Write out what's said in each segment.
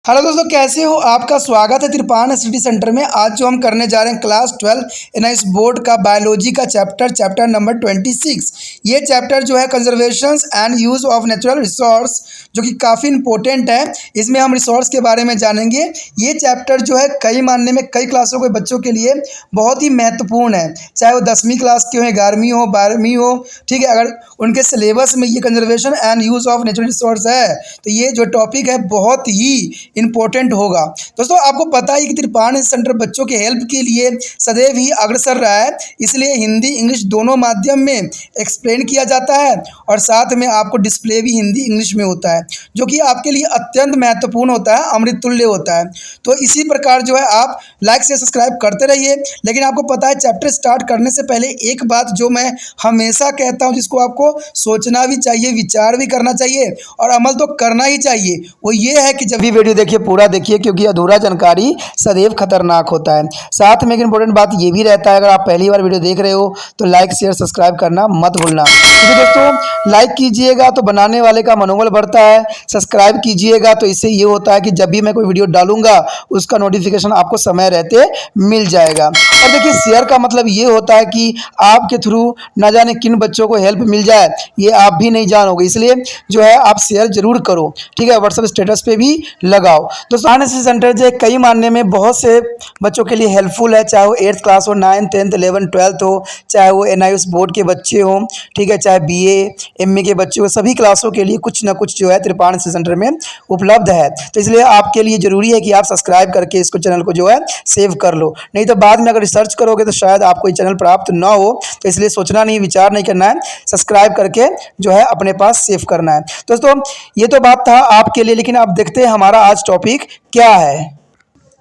Hello दोस्तों, कैसे हो? आपका स्वागत है त्रिपान स्टडी सेंटर में। आज जो हम करने जा रहे हैं क्लास 12 एनआईएस बोर्ड का बायोलॉजी का चैप्टर नंबर 26। ये चैप्टर जो है conservation and use of natural resource, जो कि काफ़ी इंपॉर्टेंट है। इसमें हम रिसोर्स के बारे में जानेंगे। ये चैप्टर जो है कई मानने में कई क्लासों के बच्चों के लिए बहुत ही महत्वपूर्ण है, चाहे वो 10वीं क्लास के हो, 11वीं हो, 12वीं हो। ठीक है, अगर उनके सिलेबस में ये conservation and use of natural resource है तो ये जो टॉपिक है बहुत ही इम्पोर्टेंट होगा। दोस्तों, आपको पता है कि त्रिपान सेंटर बच्चों के हेल्प के लिए सदैव ही अग्रसर रहा है। इसलिए हिंदी इंग्लिश दोनों माध्यम में एक्सप्लेन किया जाता है और साथ में आपको डिस्प्ले भी हिंदी इंग्लिश में होता है, जो कि आपके लिए अत्यंत महत्वपूर्ण होता है, अमृत तुल्य होता है। तो इसी प्रकार जो है आप लाइक से सब्सक्राइब करते रहिए। लेकिन आपको पता है, चैप्टर स्टार्ट करने से पहले एक बात जो मैं हमेशा कहता हूँ, जिसको आपको सोचना भी चाहिए, विचार भी करना चाहिए और अमल तो करना ही चाहिए, वो ये है कि जब भी वीडियो देखिए पूरा देखिए, क्योंकि अधूरा जानकारी सदैव खतरनाक होता है। साथ में एक इंपॉर्टेंट बात ये भी रहता है, अगर आप पहली बार वीडियो देख रहे हो तो लाइक शेयर सब्सक्राइब करना मत भूलना। क्योंकि दोस्तों, लाइक कीजिएगा तो बनाने वाले का मनोबल बढ़ता है, सब्सक्राइब कीजिएगा तो इससे ये होता है कि जब भी मैं कोई वीडियो डालूंगा उसका नोटिफिकेशन आपको समय रहते मिल जाएगा। और देखिए, शेयर का मतलब ये होता है कि आपके थ्रू न जाने किन बच्चों को हेल्प मिल जाए, ये आप भी नहीं जानोगे। इसलिए जो है आप शेयर जरूर करो, ठीक है। व्हाट्सएप स्टेटस पे भी लगाओ। दोस्तों, एनआईएस सेंटर जो कई मानने में बहुत से बच्चों के लिए हेल्पफुल है, चाहे वो 8th क्लास हो, 9th 10th 11th 12th हो, चाहे वो एनआईएस बोर्ड के बच्चे हों, ठीक है, चाहे बीए एमए के बच्चे हो, सभी क्लासों के लिए कुछ ना कुछ जो है त्रिपान सेंटर में उपलब्ध है। तो इसलिए आपके लिए ज़रूरी है कि आप सब्सक्राइब करके इसको चैनल को जो है सेव कर लो, नहीं तो बाद में अगर रिसर्च करोगे तो शायद आपको ये चैनल प्राप्त ना हो। तो इसलिए सोचना नहीं, विचार नहीं करना है, सब्सक्राइब करके जो है अपने पास सेव करना है। दोस्तों, ये तो बात था आपके लिए, लेकिन आप देखते हैं हमारा आज टॉपिक क्या है।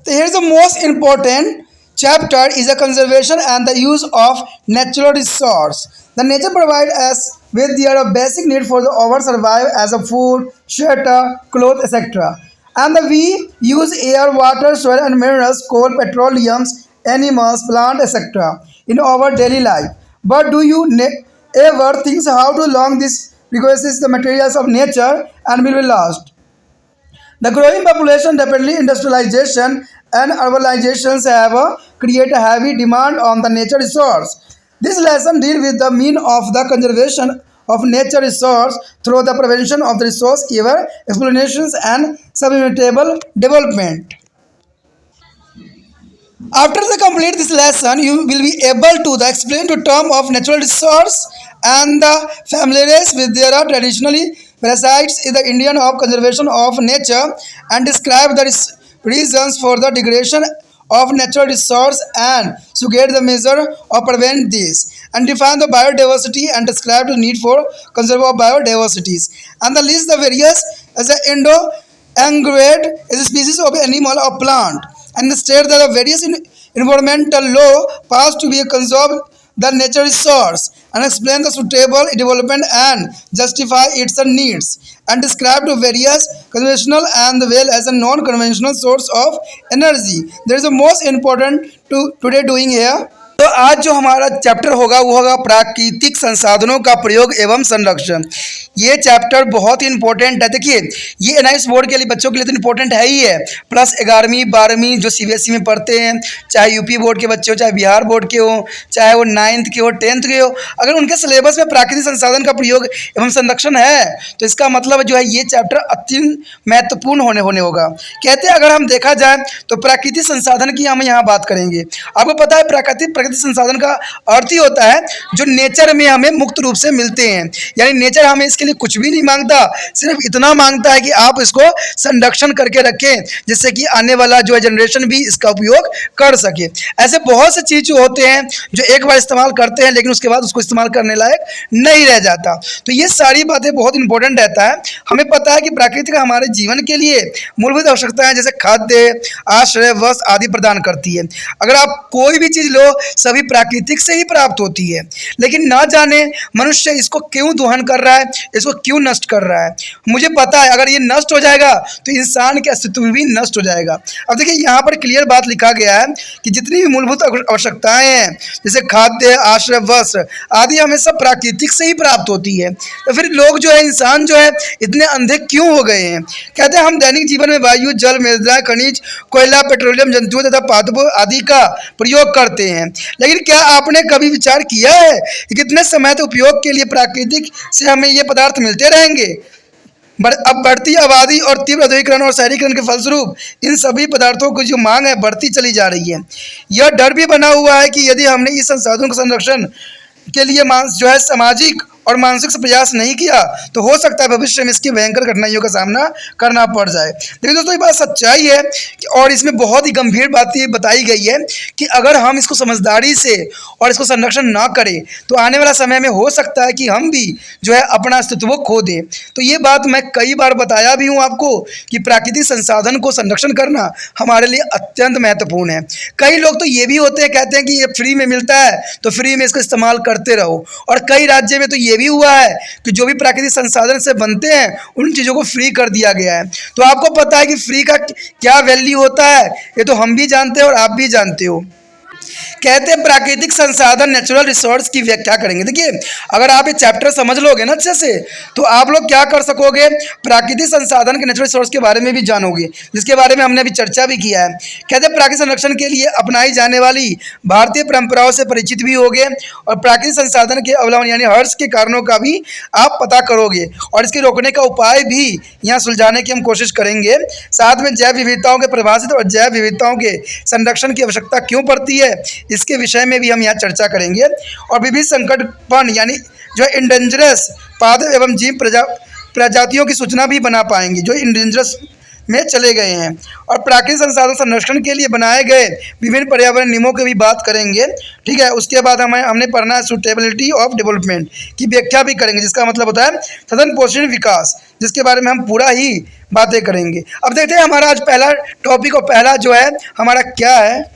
तो here is the most important chapter is a conservation and the use of natural resource. The nature provide us with their basic need for the our survive as a food, shelter, clothes, etc. And we use air, water, soil, and minerals, coal, petroleums, animals, plant, etc. in our daily life. But do you ever think how to long this requires the materials of nature and will be lost? The growing population, rapidly industrialization, and urbanizations have created a heavy demand on the nature resource. This lesson deals with the mean of the conservation of nature resource through the prevention of the resource giver explanations and sustainable development. After the complete this lesson, you will be able to explain to term of natural resource and the familiarize with their traditionally parasites in the Indian of conservation of nature and describe the reasons for the degradation of natural resource and to get the measure of prevent this and define the biodiversity and describe the need for conserve of biodiversities and the list the various as the endangered is a species of animal or plant and state that the various environmental law passed to be conserved the nature resource and explain the suitable development and justify its needs and describe the various conventional and well as a non-conventional source of energy. There is the most important to today doing here. तो आज जो हमारा chapter होगा वो होगा प्राकृतिक संसाधनों का प्रयोग एवं संरक्षण। ये चैप्टर बहुत ही इंपॉर्टेंट है। देखिए, ये एनआईएस बोर्ड के लिए बच्चों के लिए तो इंपॉर्टेंट है ही है, प्लस 11वीं 12वीं जो सीबीएसई में पढ़ते हैं, चाहे यूपी बोर्ड के बच्चे हो, चाहे बिहार बोर्ड के हो, चाहे वो 9th के हो, 10th के हो, अगर उनके सिलेबस में प्राकृतिक संसाधन का प्रयोग एवं संरक्षण है तो इसका मतलब जो है ये चैप्टर अत्यंत महत्वपूर्ण होने होगा। कहते हैं, अगर हम देखा जाए तो प्राकृतिक संसाधन की हम यहाँ बात करेंगे। आपको पता है प्राकृतिक संसाधन का अर्थ ही होता है जो नेचर में हमें मुक्त रूप से मिलते हैं, यानी नेचर हमें इसके लिए कुछ भी नहीं मांगता, सिर्फ इतना मांगता है कि आप इसको संरक्षण करके रखें, जिससे कि आने वाला जो है जनरेशन भी इसका उपयोग कर सके। ऐसे बहुत से चीज होते हैं जो एक बार इस्तेमाल करते हैं लेकिन उसके बाद उसको इस्तेमाल करने लायक नहीं रह जाता। तो ये सारी बातें बहुत इंपॉर्टेंट रहता है। हमें पता है कि प्राकृतिक हमारे जीवन के लिए मूलभूत आवश्यकताएं जैसे खाद्य, आश्रय, वस्त्र आदि प्रदान करती है। अगर आप कोई भी चीज लो सभी प्राकृतिक से ही प्राप्त होती है, लेकिन ना जाने मनुष्य इसको क्यों दोहन कर रहा है, इसको क्यों नष्ट कर रहा है। मुझे पता है अगर ये नष्ट हो जाएगा तो इंसान के अस्तित्व भी नष्ट हो जाएगा। अब देखिए यहाँ पर क्लियर बात लिखा गया है कि जितनी भी मूलभूत आवश्यकताएं हैं जैसे खाद्य, आश्रय, वस्त्र आदि हमें सब प्राकृतिक से ही प्राप्त होती है। तो फिर लोग जो है, इंसान जो है, इतने अंधे क्यों हो गए हैं। कहते हैं हम दैनिक जीवन में वायु, जल, मृदा, खनिज, कोयला, पेट्रोलियम, जंतुओं तथा पादपों आदि का प्रयोग करते हैं, लेकिन क्या आपने कभी विचार किया है कि कितने समय तक उपयोग के लिए प्राकृतिक से हमें ये पदार्थ मिलते रहेंगे। अब बढ़ती आबादी और तीव्र औद्योगिकरण और शहरीकरण के फलस्वरूप इन सभी पदार्थों की जो मांग है बढ़ती चली जा रही है। यह डर भी बना हुआ है कि यदि हमने इस संसाधनों के संरक्षण के लिए जो है सामाजिक और मानसिक से प्रयास नहीं किया तो हो सकता है भविष्य में इसकी भयंकर कठिनाइयों का सामना करना पड़ जाए। देखिए दोस्तों, ये बात सच्चाई है और इसमें बहुत ही गंभीर बात ये बताई गई है कि अगर हम इसको समझदारी से और इसको संरक्षण ना करें तो आने वाला समय में हो सकता है कि हम भी जो है अपना अस्तित्व खो दें। तो ये बात मैं कई बार बताया भी हूँ आपको कि प्राकृतिक संसाधन को संरक्षण करना हमारे लिए अत्यंत महत्वपूर्ण है। कई लोग तो ये भी होते हैं, कहते हैं कि ये फ्री में मिलता है तो फ्री में इसको इस्तेमाल करते रहो, और कई राज्य में तो ये भी हुआ है कि जो भी प्राकृतिक संसाधन से बनते हैं उन चीज़ों को फ्री कर दिया गया है। तो आपको पता है कि फ्री का क्या वैल्यू होता है, ये तो हम भी जानते हैं और आप भी जानते हो। कहते हैं प्राकृतिक संसाधन, नेचुरल रिसोर्स की व्याख्या करेंगे। देखिए अगर आप ये चैप्टर समझ लोगे ना अच्छे से तो आप लोग क्या कर सकोगे, प्राकृतिक संसाधन के नेचुरल रिसोर्स के बारे में भी जानोगे, जिसके बारे में हमने अभी चर्चा भी किया है। कहते हैं प्राकृतिक संरक्षण के लिए अपनाई जाने वाली भारतीय परंपराओं से परिचित भी होगे और प्राकृतिक संसाधन के अवलंबन यानी हर्ष के कारणों का भी आप पता करोगे और इसके रोकने का उपाय भी यहाँ सुलझाने की हम कोशिश करेंगे। साथ में जैव विविधताओं के परिभाषित और जैव विविधताओं के संरक्षण की आवश्यकता क्यों पड़ती है इसके विषय में भी हम यहाँ चर्चा करेंगे और विविध संकटपन्न यानी जो इंडेंजरस पादप एवं जीव प्रजातियों की सूचना भी बना पाएंगे जो इंडेंजरस में चले गए हैं, और प्राकृतिक संसाधन संरक्षण के लिए बनाए गए विभिन्न पर्यावरण नियमों की भी बात करेंगे। ठीक है, उसके बाद हमने पढ़ना है सुटेबिलिटी ऑफ डेवलपमेंट की व्याख्या भी करेंगे, जिसका मतलब होता है सदन पोषण विकास, जिसके बारे में हम पूरा ही बातें करेंगे। अब देखते हैं हमारा आज पहला टॉपिक और पहला जो है हमारा क्या है।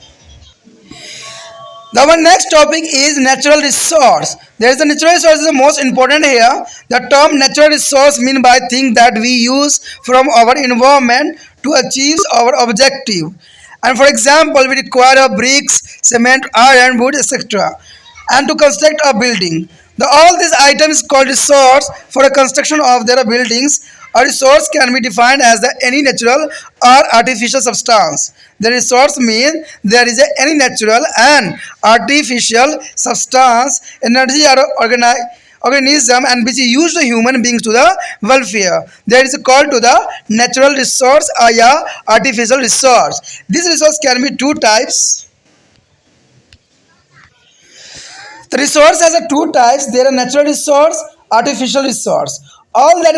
Our next topic is natural resource. There is the natural resource is the most important here. The term natural resource mean by things that we use from our environment to achieve our objective. And for example, we require bricks, cement, iron, wood, etc. And to construct a building. All these items called resource for the construction of their buildings. A resource can be defined as any natural or artificial substance. The resource means there is any natural and artificial substance, energy or organism and which is used by human beings to the welfare. That is called to the natural resource or artificial resource. This resource can be two types. The resource has two types. There are natural resource, artificial resource. All that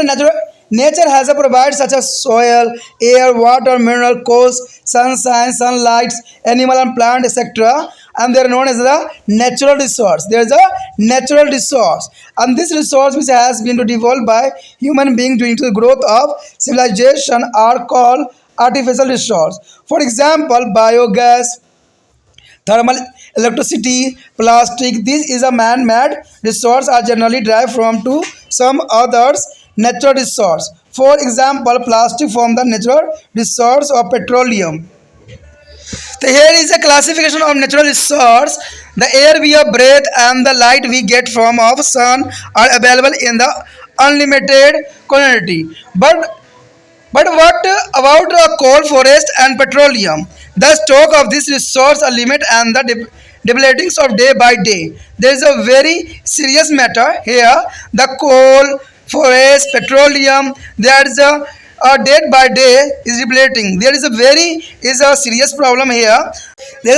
nature has provided such as soil, air, water, mineral, coast, sunshine, sunlight, animal and plant, etc. And they are known as the natural resource. There is a natural resource, and this resource which has been developed by human beings during the growth of civilization are called artificial resource. For example, biogas, thermal electricity, plastic. This is a man-made resource are generally derived from to some others natural resource. For example, plastic from the natural resource of petroleum. So here is a classification of natural resource. The air we breathe and the light we get from our sun are available in the unlimited quantity. But what about the coal, forest and petroleum? The stock of this resource are limited and the depleting of day by day. There is a very serious matter here. The coal, forest, petroleum, there is a day by day is depleting. There is a serious problem here. The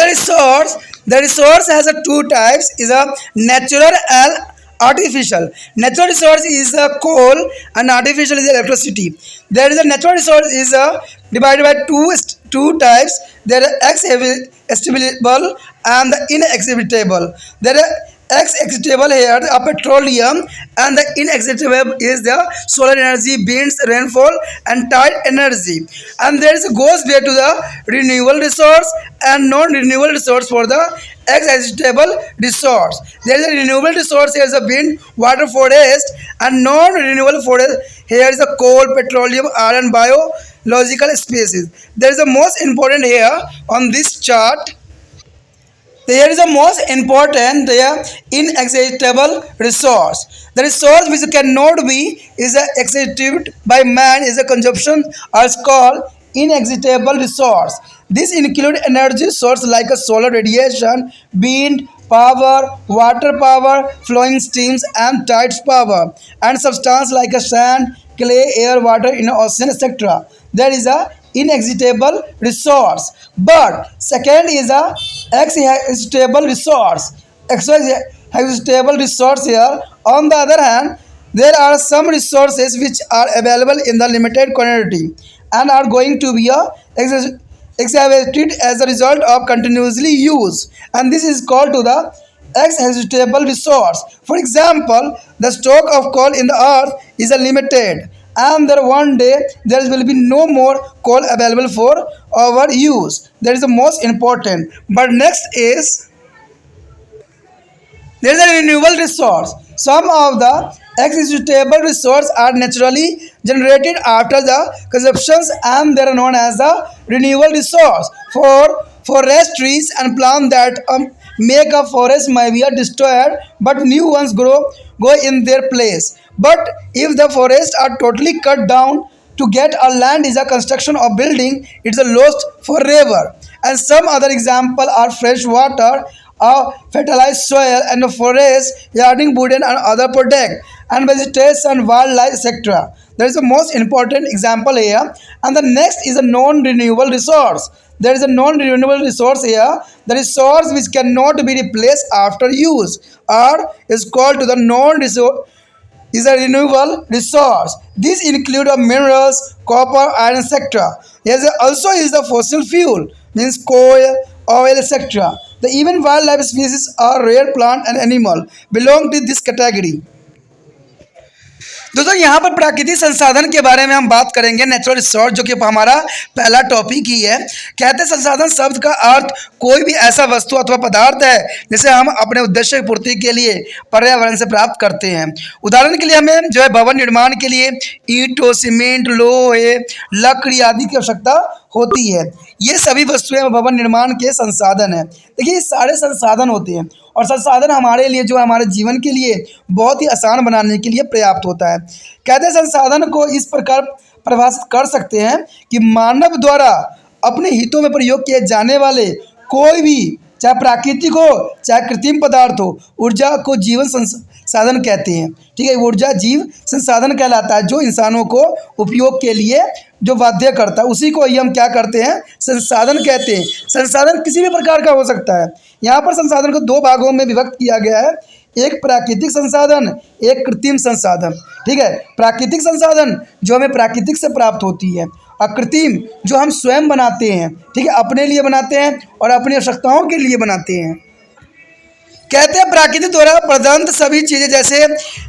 resource has a two types, is a natural and artificial. Natural resource is a coal and artificial is electricity. There is a natural resource is divided by two types. There are extractable and the inextractable. There are extractable here a petroleum and the inextractable is the solar energy, winds, rainfall and tide energy. And there is goes way to the renewable resource and non-renewable resource for the accessible resource. There is a renewable resource, here is a wind, water, forest, and non-renewable forest. Here is a coal, petroleum, iron, biological species. There is the most important here on this chart. Here is the most important, the inaccessible resource. The resource which cannot be is accessible by man is a consumption or is called inaccessible resource. This include energy source like a solar radiation, wind power, water power, flowing streams and tides power, and substance like a sand, clay, air, water in ocean, etc. There is a inexhaustible resource. But second is a exhaustible resource. Exhaustible resource here. On the other hand, there are some resources which are available in the limited quantity and are going to be exhausted as a result of continuously use, and this is called to the exhaustible resource. For example, the stock of coal in the earth is a limited, and there one day there will be no more coal available for our use. That is the most important. But next is there is a renewable resource. Some of the exhaustible resources are naturally generated after the consumptions, and they are known as the renewable resource. For forest trees and plants that make a forest may be destroyed, but new ones go in their place. But if the forests are totally cut down to get a land is a construction of building, it's a lost forever. And some other example are fresh water, fertilized soil, and the forest yarding wooden and other product, and vegetation, wildlife, etc. That is the most important example here. And the next is a non-renewable resource. There is a non-renewable resource here. The resource which cannot be replaced after use, or is called to the non-resource is a renewable resource. This include minerals, copper, iron, etc. Yes, also is the fossil fuel, means coal, oil, etc. The even wildlife species or rare plant and animal belong to this category. दोस्तों यहाँ पर प्राकृतिक संसाधन के बारे में हम बात करेंगे, नेचुरल रिसोर्स, जो कि हमारा पहला टॉपिक ही है। कहते हैं संसाधन शब्द का अर्थ कोई भी ऐसा वस्तु अथवा पदार्थ है जिसे हम अपने उद्देश्य की पूर्ति के लिए पर्यावरण से प्राप्त करते हैं। उदाहरण के लिए हमें जो है भवन निर्माण के लिए ईंटों, सीमेंट, लोहे, लकड़ी आदि की आवश्यकता होती है। ये सभी वस्तुएं भवन निर्माण के संसाधन हैं। देखिए, ये सारे संसाधन होते हैं और संसाधन हमारे लिए जो है हमारे जीवन के लिए बहुत ही आसान बनाने के लिए पर्याप्त होता है। कहते हैं संसाधन को इस प्रकार परिभाषित कर सकते हैं कि मानव द्वारा अपने हितों में प्रयोग किए जाने वाले कोई भी, चाहे प्राकृतिक हो चाहे कृत्रिम पदार्थ हो, ऊर्जा को जीवन संसाधन कहते हैं। ठीक है, ऊर्जा जीव संसाधन कहलाता है, जो इंसानों को उपयोग के लिए जो बाध्य करता है, उसी को ही हम क्या करते हैं, संसाधन कहते हैं। संसाधन किसी भी प्रकार का हो सकता है। यहाँ पर संसाधन को दो भागों में विभक्त किया गया है, एक प्राकृतिक संसाधन, एक कृत्रिम संसाधन। ठीक है, प्राकृतिक संसाधन जो हमें प्राकृतिक से प्राप्त होती है, और कृत्रिम जो हम स्वयं बनाते हैं। ठीक है, अपने लिए बनाते हैं और अपनी आवश्यकताओं के लिए बनाते हैं। कहते हैं प्रकृति द्वारा प्रदत्त सभी चीज़ें, जैसे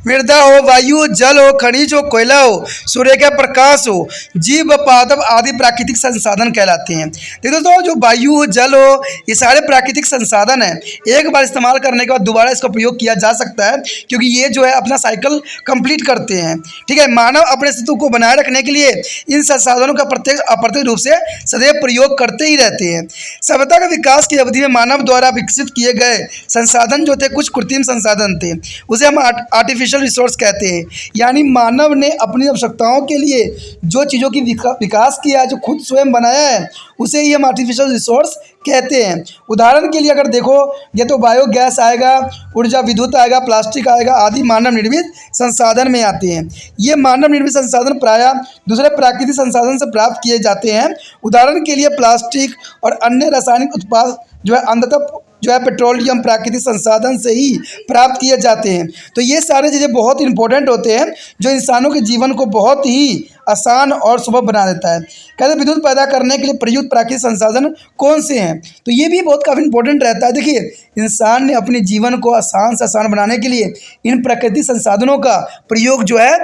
मृदा हो, वायु, जल हो, खनिज हो, कोयला हो, सूर्य का प्रकाश हो, जीव व पादप आदि प्राकृतिक संसाधन कहलाते हैं। देखो दोस्तों, जो वायु हो, जल हो, ये सारे प्राकृतिक संसाधन हैं। एक बार इस्तेमाल करने के बाद दोबारा इसका प्रयोग किया जा सकता है, क्योंकि ये जो है अपना साइकिल कंप्लीट करते हैं। ठीक है, मानव अपने अस्तित्व को बनाए रखने के लिए इन संसाधनों का प्रत्यक्ष अप्रत्यक्ष रूप से सदैव प्रयोग करते ही रहते हैं। सभ्यता के विकास की अवधि में मानव द्वारा विकसित किए गए संसाधन जो थे कुछ कृत्रिम संसाधन थे, उसे हम आर्टिफिशियल रिसोर्स कहते हैं। यानी मानव ने अपनी आवश्यकताओं के लिए जो चीज़ों की विकास किया है, जो खुद स्वयं बनाया है, उसे ही हम आर्टिफिशियल रिसोर्स कहते हैं। उदाहरण के लिए अगर देखो, ये तो बायोगैस आएगा, ऊर्जा विद्युत आएगा, प्लास्टिक आएगा, आदि मानव निर्मित संसाधन में आते हैं। ये मानव निर्मित संसाधन प्रायः दूसरे प्राकृतिक संसाधन से प्राप्त किए जाते हैं। उदाहरण के लिए प्लास्टिक और अन्य रासायनिक उत्पाद जो है अंततः जो है पेट्रोलियम प्राकृतिक संसाधन से ही प्राप्त किए जाते हैं। तो ये सारे चीज़ें बहुत इंपॉर्टेंट होते हैं, जो इंसानों के जीवन को बहुत ही आसान और सुलभ बना देता है। कहते हैं विद्युत पैदा करने के लिए प्रयुक्त प्राकृतिक संसाधन कौन से हैं, तो ये भी बहुत काफ़ी इंपॉर्टेंट रहता है। देखिए, इंसान ने अपने जीवन को आसान से आसान बनाने के लिए इन प्राकृतिक संसाधनों का प्रयोग जो है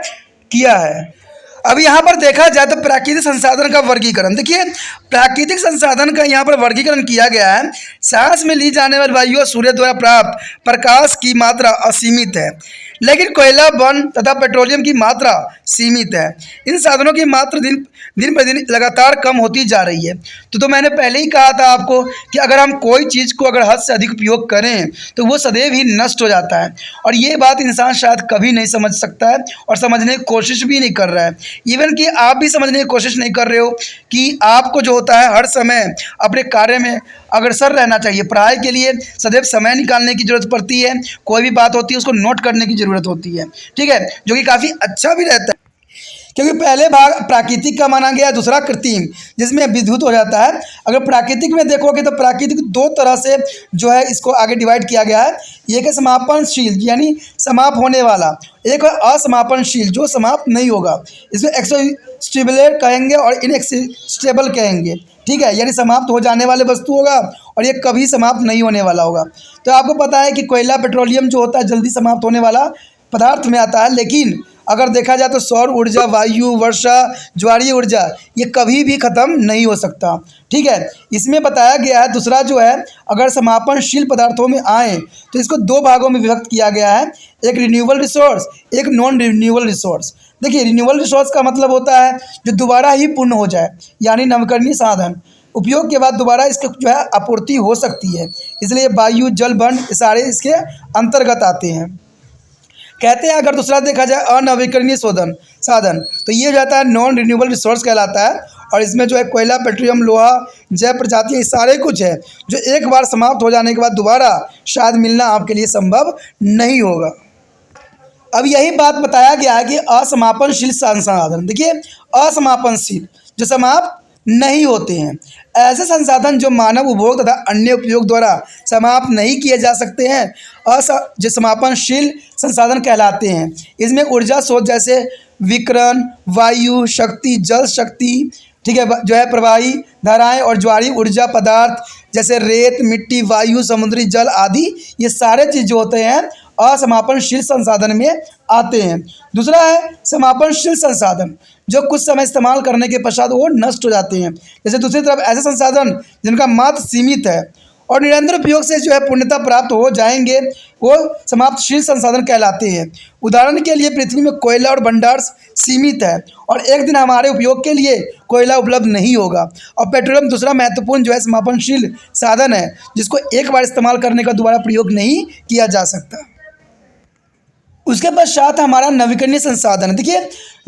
किया है। अब यहाँ पर देखा जाए तो प्राकृतिक संसाधन का वर्गीकरण देखिए, प्राकृतिक संसाधन का यहाँ पर वर्गीकरण किया गया है। सांस में ली जाने वाली वायु और सूर्य द्वारा प्राप्त प्रकाश की मात्रा असीमित है, लेकिन कोयला, वन तथा पेट्रोलियम की मात्रा सीमित है। इन साधनों की मात्रा दिन दिन प्रतिदिन लगातार कम होती जा रही है। तो मैंने पहले ही कहा था आपको कि अगर हम कोई चीज़ को अगर हद से अधिक उपयोग करें तो वो सदैव ही नष्ट हो जाता है, और ये बात इंसान शायद कभी नहीं समझ सकता है और समझने की कोशिश भी नहीं कर रहा है। इवन कि आप भी समझने की कोशिश नहीं कर रहे हो कि आपको जो होता है हर समय अपने कार्य में अग्रसर रहना चाहिए। पढ़ाई के लिए सदैव समय निकालने की ज़रूरत पड़ती है, कोई भी बात होती है उसको नोट करने की ज़रूरत होती है, ठीक है, जो कि काफ़ी अच्छा भी रहता है, क्योंकि पहले भाग प्राकृतिक का माना गया, दूसरा कृत्रिम जिसमें विद्युत हो जाता है। अगर प्राकृतिक में देखोगे तो प्राकृतिक दो तरह से जो है इसको आगे डिवाइड किया गया है। एक है समापनशील यानी समाप्त होने वाला, एक है असमापनशील जो समाप्त नहीं होगा। इसमें एक्सस्टेबल कहेंगे और इनएक्सस्टेबल कहेंगे, ठीक है, यानी समाप्त हो जाने वाले वस्तु होगा और ये कभी समाप्त नहीं होने वाला होगा। तो आपको पता है कि कोयला, पेट्रोलियम जो होता है जल्दी समाप्त होने वाला पदार्थ में आता है, लेकिन अगर देखा जाए तो सौर ऊर्जा, वायु, वर्षा, ज्वारीय ऊर्जा ये कभी भी ख़त्म नहीं हो सकता, ठीक है। इसमें बताया गया है दूसरा जो है, अगर समापनशील पदार्थों में आए तो इसको दो भागों में विभक्त किया गया है, एक रिन्यूएबल रिसोर्स, एक नॉन रिन्यूएबल रिसोर्स। देखिए, रिन्यूएबल रिसोर्स का मतलब होता है जो दोबारा ही पूर्ण हो जाए, यानी नवीकरणीय साधन, उपयोग के बाद दोबारा इसके जो है आपूर्ति हो सकती है, इसलिए वायु, जल, वन सारे इसके अंतर्गत आते हैं। कहते हैं अगर दूसरा देखा जाए अनवीकरणीय शोधन साधन, तो ये हो जाता है नॉन रिन्यूएबल रिसोर्स कहलाता है, और इसमें जो है कोयला, पेट्रोलियम, लोहा, जैव प्रजातियाँ सारे कुछ है जो एक बार समाप्त हो जाने के बाद दोबारा शायद मिलना आपके लिए संभव नहीं होगा। अब यही बात बताया गया है कि असमापनशील संसाधन, देखिए असमापनशील जो समाप्त नहीं होते हैं, ऐसे संसाधन जो मानव उपभोग तथा अन्य उपयोग द्वारा समाप्त नहीं किए जा सकते हैं जो समापनशील संसाधन कहलाते हैं। इसमें ऊर्जा स्रोत जैसे विकिरण, वायु शक्ति, जल शक्ति, ठीक है, जो है प्रवाही धाराएं और ज्वारीय ऊर्जा पदार्थ जैसे रेत, मिट्टी, वायु, समुद्री जल आदि, ये सारे चीज़ जो होते हैं असमापनशील संसाधन में आते हैं। दूसरा है समापनशील संसाधन जो कुछ समय इस्तेमाल करने के पश्चात वो नष्ट हो जाते हैं। जैसे दूसरी तरफ ऐसे संसाधन जिनका मात्रा सीमित है और निरंतर उपयोग से जो है पूर्णता प्राप्त हो जाएंगे, वो समाप्तशील संसाधन कहलाते हैं। उदाहरण के लिए पृथ्वी में कोयला और भंडार सीमित है और एक दिन हमारे उपयोग के लिए कोयला उपलब्ध नहीं होगा। और पेट्रोलियम दूसरा महत्वपूर्ण जो है समापनशील साधन है जिसको एक बार इस्तेमाल करने का दोबारा प्रयोग नहीं किया जा सकता। उसके पश्चात हमारा नवीकरणीय संसाधन, देखिए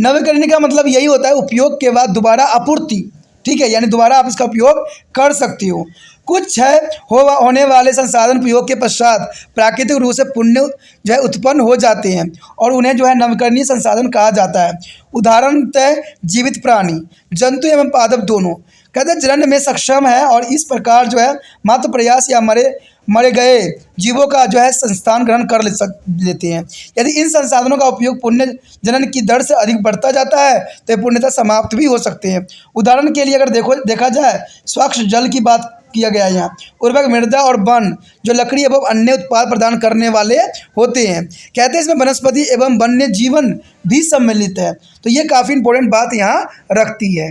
नवीकरणीय का मतलब यही होता है उपयोग के बाद दोबारा आपूर्ति, ठीक है, यानी दोबारा आप इसका उपयोग कर सकते हो। कुछ है होने वाले संसाधन प्रयोग के पश्चात प्राकृतिक रूप से पुण्य जो है उत्पन्न हो जाते हैं और उन्हें जो है नवीकरणीय संसाधन कहा जाता है। उदाहरणतः जीवित प्राणी, जंतु एवं पादप दोनों कहते हैं जनन में सक्षम है और इस प्रकार जो है मात्र प्रयास या मरे गए जीवों का जो है संस्थान ग्रहण कर लेते हैं। यदि इन संसाधनों का उपयोग पुण्य जनन की दर से अधिक बढ़ता जाता है तो ये पुण्यता समाप्त भी हो सकते हैं। उदाहरण के लिए अगर देखा जाए स्वच्छ जल की बात किया गया है यहाँ, उर्वरक मृदा और वन जो लकड़ी एवं अन्य उत्पाद प्रदान करने वाले होते हैं। कहते हैं इसमें वनस्पति एवं वन्य जीवन भी सम्मिलित है, तो ये काफ़ी इंपॉर्टेंट बात यहाँ रखती है।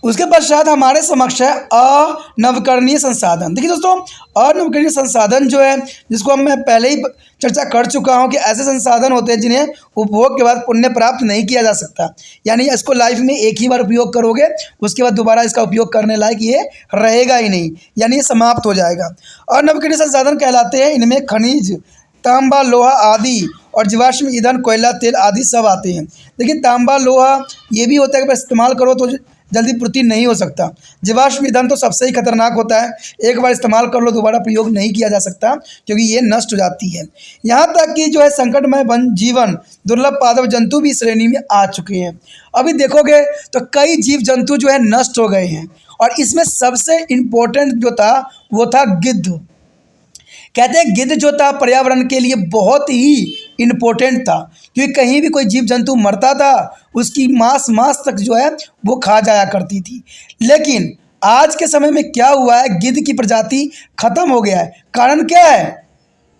उसके पश्चात हमारे समक्ष है अनवीकरणीय संसाधन। देखिए दोस्तों, अनवीकरणीय संसाधन जो है जिसको मैं पहले ही चर्चा कर चुका हूं कि ऐसे संसाधन होते हैं जिन्हें उपभोग के बाद पुण्य प्राप्त नहीं किया जा सकता, यानी इसको लाइफ में एक ही बार उपयोग करोगे उसके बाद दोबारा इसका उपयोग करने लायक ये रहेगा ही नहीं, यानी ये समाप्त हो जाएगा। अनवीकरणीय संसाधन कहलाते हैं, इनमें खनिज, तांबा, लोहा आदि और जीवाश्म ईंधन, कोयला, तेल आदि सब आते हैं। देखिए तांबा, लोहा ये भी होता है कि इस्तेमाल करो तो जल्दी पूर्ति नहीं हो सकता। जीवाश्म ईंधन तो सबसे ही खतरनाक होता है, एक बार इस्तेमाल कर लो दोबारा प्रयोग नहीं किया जा सकता क्योंकि ये नष्ट हो जाती है। यहाँ तक कि जो है संकटमय वन जीवन, दुर्लभ पादप जंतु भी श्रेणी में आ चुके हैं। अभी देखोगे तो कई जीव जंतु जो है नष्ट हो गए हैं और इसमें सबसे इम्पोर्टेंट जो था वो था गिद्ध। कहते हैं गिद्ध जो था पर्यावरण के लिए बहुत ही इम्पोर्टेंट था क्योंकि कहीं भी कोई जीव जंतु मरता था उसकी मांस तक जो है वो खा जाया करती थी। लेकिन आज के समय में क्या हुआ है, गिद्ध की प्रजाति खत्म हो गया है। कारण क्या है?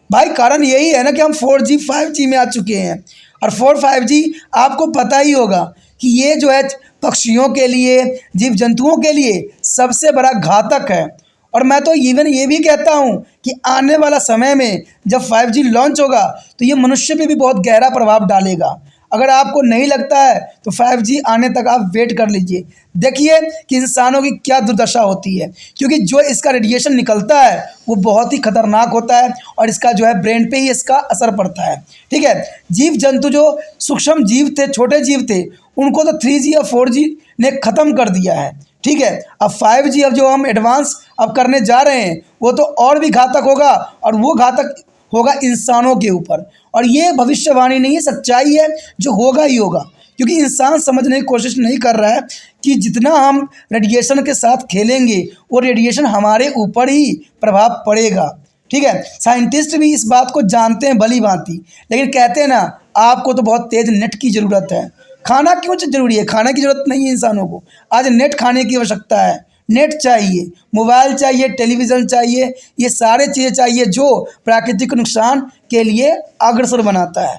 भाई कारण यही है ना कि हम 4G 5G में आ चुके हैं। और 4-5G आपको पता ही होगा कि ये जो है पक्षियों के लिए, जीव जंतुओं के लिए सबसे बड़ा घातक है। और मैं तो इवन ये भी कहता हूँ कि आने वाला समय में जब 5G लॉन्च होगा तो ये मनुष्य पे भी बहुत गहरा प्रभाव डालेगा। अगर आपको नहीं लगता है तो 5G आने तक आप वेट कर लीजिए, देखिए कि इंसानों की क्या दुर्दशा होती है, क्योंकि जो इसका रेडिएशन निकलता है वो बहुत ही खतरनाक होता है और इसका जो है ब्रेन पे ही इसका असर पड़ता है। ठीक है, जीव जंतु जो सूक्ष्म जीव थे, छोटे जीव थे, उनको तो 3G और 4G ने ख़त्म कर दिया है। ठीक है, अब 5G अब जो हम एडवांस अब करने जा रहे हैं वो तो और भी घातक होगा, और वो घातक होगा इंसानों के ऊपर। और ये भविष्यवाणी नहीं है, सच्चाई है, जो होगा ही होगा, क्योंकि इंसान समझने की कोशिश नहीं कर रहा है कि जितना हम रेडिएशन के साथ खेलेंगे वो रेडिएशन हमारे ऊपर ही प्रभाव पड़ेगा। ठीक है, साइंटिस्ट भी इस बात को जानते हैं भली भांति, लेकिन कहते हैं ना आपको तो बहुत तेज़ नेट की ज़रूरत है। खाना क्यों ज़रूरी है? खाने की ज़रूरत नहीं है इंसानों को, आज नेट खाने की आवश्यकता है। नेट चाहिए, मोबाइल चाहिए, टेलीविज़न चाहिए, ये सारे चीज़ें चाहिए जो प्राकृतिक नुकसान के लिए अग्रसर बनाता है।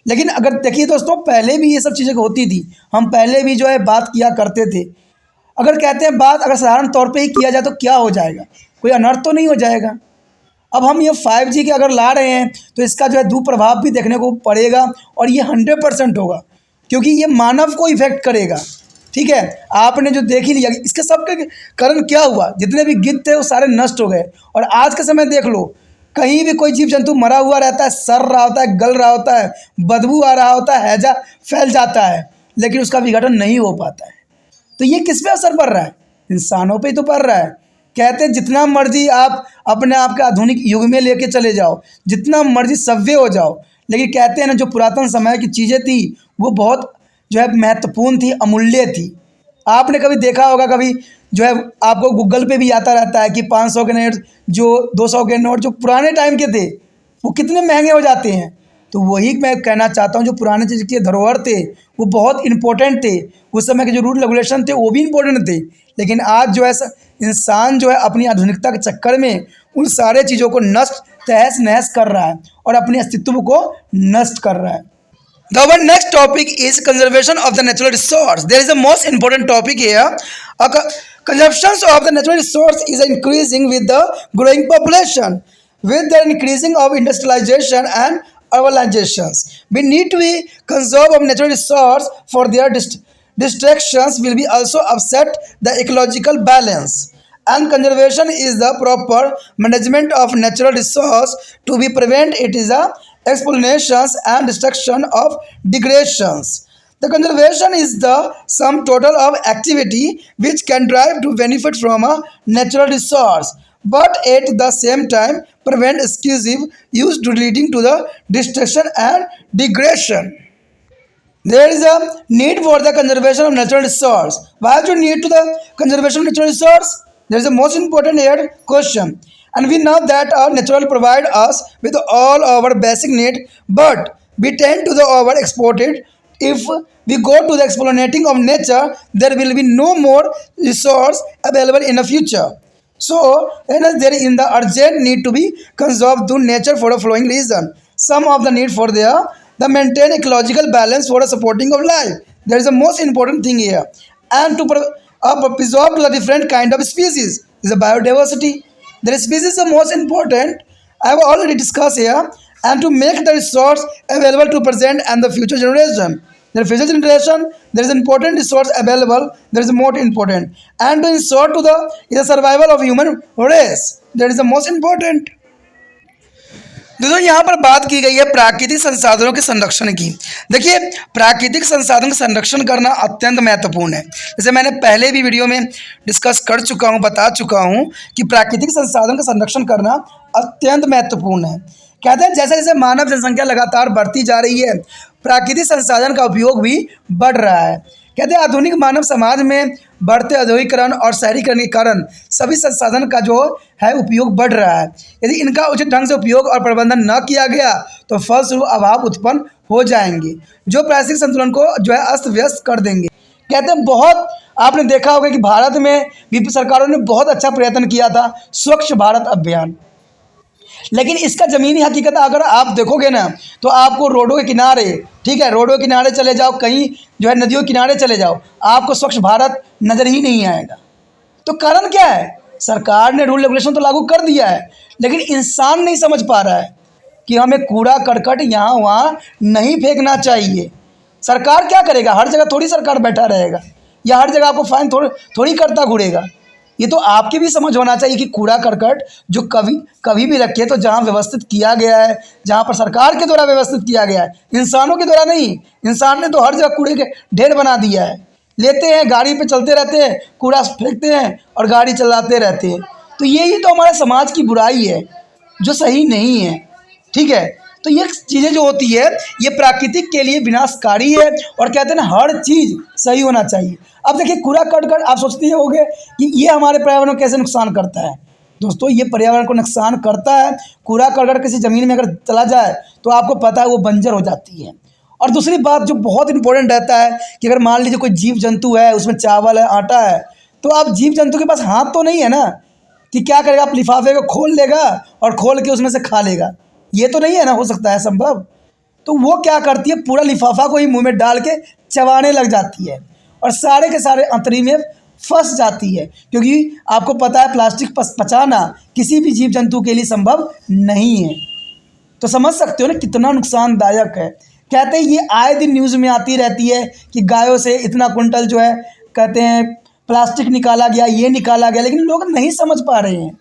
लेकिन अगर देखिए दोस्तों, पहले भी ये सब चीज़ें होती थी, हम पहले भी जो है बात किया करते थे। अगर कहते हैं बात अगर साधारण तौर पे ही किया जाए तो क्या हो जाएगा, कोई अनर्थ तो नहीं हो जाएगा। अब हम ये 5G के अगर ला रहे हैं तो इसका जो है दुष्प्रभाव भी देखने को पड़ेगा, और ये 100% होगा, क्योंकि ये मानव को इफेक्ट करेगा। ठीक है, आपने जो देख ही लिया कि इसके सब के कारण क्या हुआ, जितने भी गिद्ध थे वो सारे नष्ट हो गए। और आज के समय देख लो, कहीं भी कोई जीव जंतु मरा हुआ रहता है, सड़ रहा होता है, गल रहा होता है, बदबू आ रहा होता है, हैजा फैल जाता है, लेकिन उसका विघटन नहीं हो पाता है। तो ये किस पे असर पड़ रहा है? इंसानों पे ही तो पड़ रहा है। कहते हैं जितना मर्जी आप अपने आप के आधुनिक युग में लेके चले जाओ, जितना मर्जी सभ्य हो जाओ, लेकिन कहते हैं ना जो पुरातन समय की चीज़ें थी वो बहुत जो है महत्वपूर्ण थी, अमूल्य थी। आपने कभी देखा होगा, कभी जो है आपको गूगल पे भी आता रहता है कि 500 के नोट, जो 200 के नोट जो पुराने टाइम के थे वो कितने महंगे हो जाते हैं। तो वही मैं कहना चाहता हूँ, जो पुराने चीज़ के धरोहर थे वो बहुत इंपॉर्टेंट थे, उस समय के जो रूल रेगुलेशन थे वो भी इंपॉर्टेंट थे। लेकिन आज जो है इंसान जो है अपनी आधुनिकता के चक्कर में उन सारे चीज़ों को नष्ट तहस नहस कर रहा है और अपने अस्तित्व को नष्ट कर रहा है। The next topic is conservation of the natural resource. There is a most important topic here. Consumption of the natural resource is increasing with the growing population, with the increasing of industrialization and urbanizations. We need to be conserve of natural resource for their distractions will be also upset the ecological balance. And conservation is the proper management of natural resource to be prevent it is a explanations and destruction of degradations. The conservation is the sum total of activity which can drive to benefit from a natural resource, but at the same time prevent excessive use to leading to the destruction and degradation. There is a need for the conservation of natural resource. Why do you need to the conservation of natural resource? There is a most important here question. And we know that our natural provide us with all our basic need, but we tend to the over exported. If we go to the exploiting of nature, there will be no more resource available in the future. So, hence there is in the urgent need to be conserved to nature for the following reason. Some of the need for the maintain ecological balance for the supporting of life. That is the most important thing here. And to preserve the different kind of species is a biodiversity. The species is the most important. I have already discussed here. And to make the resource available to present and the future generation. The future generation, there is important resource available. There is more important. And to ensure to the survival of human race. That is the most important. दोस्तों यहाँ पर बात की गई है प्राकृतिक संसाधनों के संरक्षण की। देखिए, प्राकृतिक संसाधन का संरक्षण करना अत्यंत महत्वपूर्ण है। जैसे मैंने पहले भी वीडियो में डिस्कस कर चुका हूँ, बता चुका हूँ कि प्राकृतिक संसाधन का संरक्षण करना अत्यंत महत्वपूर्ण है। कहते हैं जैसे जैसे मानव जनसंख्या लगातार बढ़ती जा रही है, प्राकृतिक संसाधन का उपयोग भी बढ़ रहा है। कहते हैं आधुनिक मानव समाज में बढ़ते औद्योगिकरण और शहरीकरण के कारण सभी संसाधन का जो है उपयोग बढ़ रहा है। यदि इनका उचित ढंग से उपयोग और प्रबंधन न किया गया तो फलस्वरूप अभाव उत्पन्न हो जाएंगे, जो पारिस्थितिक संतुलन को जो है अस्त व्यस्त कर देंगे। कहते हैं बहुत आपने देखा होगा कि भारत में भी सरकारों ने बहुत अच्छा प्रयत्न किया था, स्वच्छ भारत अभियान। लेकिन इसका ज़मीनी हकीकत अगर आप देखोगे ना तो आपको रोडों के किनारे, ठीक है, रोडों के किनारे चले जाओ, कहीं जो है नदियों के किनारे चले जाओ, आपको स्वच्छ भारत नज़र ही नहीं आएगा। तो कारण क्या है? सरकार ने रूल रेगुलेशन तो लागू कर दिया है, लेकिन इंसान नहीं समझ पा रहा है कि हमें कूड़ा करकट यहाँ वहाँ नहीं फेंकना चाहिए। सरकार क्या करेगा? हर जगह थोड़ी सरकार बैठा रहेगा, या हर जगह आपको फाइन थोड़ी करता घूरेगा। ये तो आपकी भी समझ होना चाहिए कि कूड़ा करकट जो कभी कभी भी रखे तो जहाँ व्यवस्थित किया गया है, जहाँ पर सरकार के द्वारा व्यवस्थित किया गया है, इंसानों के द्वारा नहीं। इंसान ने तो हर जगह कूड़े के ढेर बना दिया है। लेते हैं, गाड़ी पे चलते रहते हैं, कूड़ा फेंकते हैं और गाड़ी चलाते रहते हैं। तो यही तो हमारे समाज की बुराई है जो सही नहीं है, ठीक है। तो ये चीज़ें जो होती है ये प्राकृतिक के लिए विनाशकारी है, और कहते हैं ना हर चीज़ सही होना चाहिए। अब देखिए कूड़ा करकट आप सोचते होंगे कि ये हमारे पर्यावरण को कैसे नुकसान करता है। दोस्तों ये पर्यावरण को नुकसान करता है। कूड़ा करकट किसी ज़मीन में अगर चला जाए तो आपको पता है वो बंजर हो जाती है। और दूसरी बात जो बहुत इंपॉर्टेंट रहता है कि अगर मान लीजिए कोई जीव जंतु है, उसमें चावल है, आटा है, तो आप जीव जंतु के पास हाथ तो नहीं है ना कि क्या करेगा, आप लिफाफे को खोल लेगा और खोल के उसमें से खा लेगा। ये तो नहीं है ना, हो सकता है संभव। तो वो क्या करती है, पूरा लिफाफा को ही मुंह में डाल के चबाने लग जाती है और सारे के सारे अंतरी में फंस जाती है, क्योंकि आपको पता है प्लास्टिक पचाना किसी भी जीव जंतु के लिए संभव नहीं है। तो समझ सकते हो ना कितना नुकसानदायक है। कहते हैं ये आए दिन न्यूज़ में आती रहती है कि गायों से इतना कुंटल जो है कहते हैं प्लास्टिक निकाला गया, ये निकाला गया, लेकिन लोग नहीं समझ पा रहे हैं।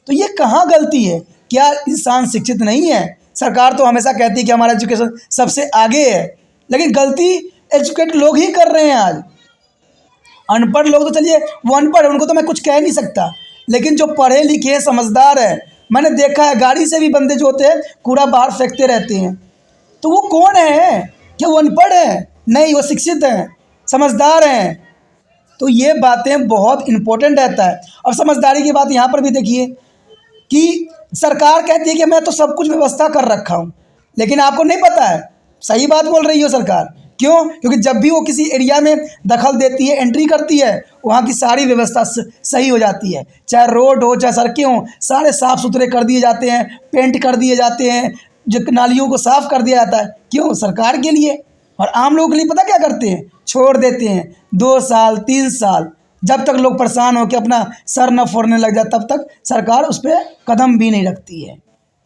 तो ये कहाँ गलती है? क्या इंसान शिक्षित नहीं है? सरकार तो हमेशा कहती है कि हमारा एजुकेशन सबसे आगे है, लेकिन गलती एजुकेट लोग ही कर रहे हैं आज। अनपढ़ लोग तो चलिए वो अनपढ़ है, उनको तो मैं कुछ कह नहीं सकता, लेकिन जो पढ़े लिखे समझदार है, मैंने देखा है गाड़ी से भी बंदे जो होते हैं कूड़ा बाहर फेंकते रहते हैं। तो वो कौन है? क्या वो अनपढ़ है? नहीं, वो शिक्षित हैं, समझदार हैं। तो ये बातें बहुत इम्पोर्टेंट रहता है। और समझदारी की बात यहाँ पर भी देखिए कि सरकार कहती है कि मैं तो सब कुछ व्यवस्था कर रखा हूँ, लेकिन आपको नहीं पता है। सही बात बोल रही हो सरकार। क्यों? क्योंकि जब भी वो किसी एरिया में दखल देती है, एंट्री करती है, वहाँ की सारी व्यवस्था सही हो जाती है। चाहे रोड हो, चाहे सड़कें हों, सारे साफ़ सुथरे कर दिए जाते हैं, पेंट कर दिए जाते हैं, जो नालियों को साफ़ कर दिया जाता है। क्यों? सरकार के लिए। और आम लोगों के लिए पता क्या करते हैं? छोड़ देते हैं 2 साल 3 साल, जब तक लोग परेशान होकर अपना सर न फोड़ने लग जाए तब तक सरकार उस पर कदम भी नहीं रखती है।